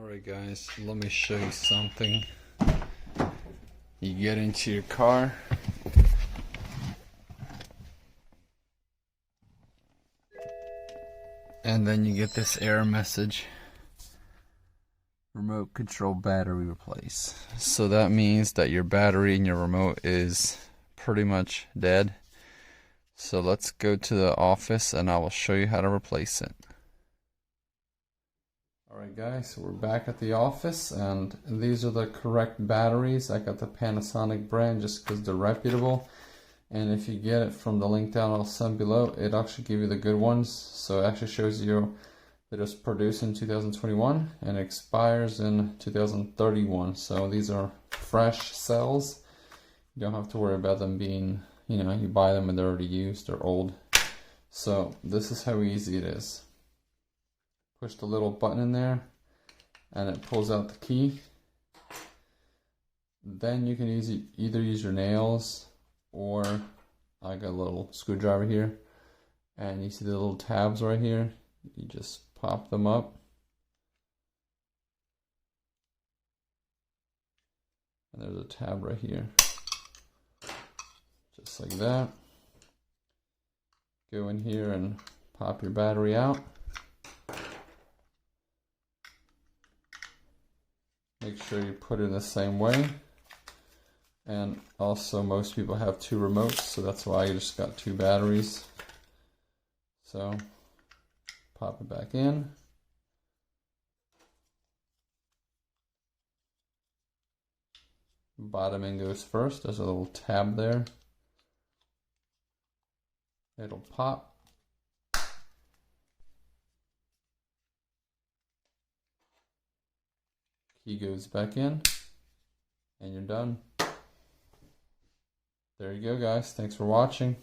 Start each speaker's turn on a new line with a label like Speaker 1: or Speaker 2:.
Speaker 1: Alright guys, let me show you something. You get into your car, and then you get this error message: remote control battery replace. So that means that your battery in your remote is pretty much dead. So let's go to the office and I will show you how to replace it. Alright guys, so we're back at the office, and these are the correct batteries. I got the Panasonic brand just because they're reputable, and if you get it from the link down I'll send below, it actually gives you the good ones. So it actually shows you that it was produced in 2021 and expires in 2031. So these are fresh cells. You don't have to worry about them being, you buy them and they're already used or old. So this is how easy it is. Push the little button in there and it pulls out the key. Then you can either use your nails, or I got a little screwdriver here, and you see the little tabs right here. You just pop them up and there's a tab right here, just like that. Go in here and pop your battery out. Make sure you put it in the same way. And also most people have two remotes, so that's why I just got two batteries. So pop it back in. Bottom end goes first. There's a little tab there. It'll pop. Key goes back in, and you're done. There you go guys, thanks for watching.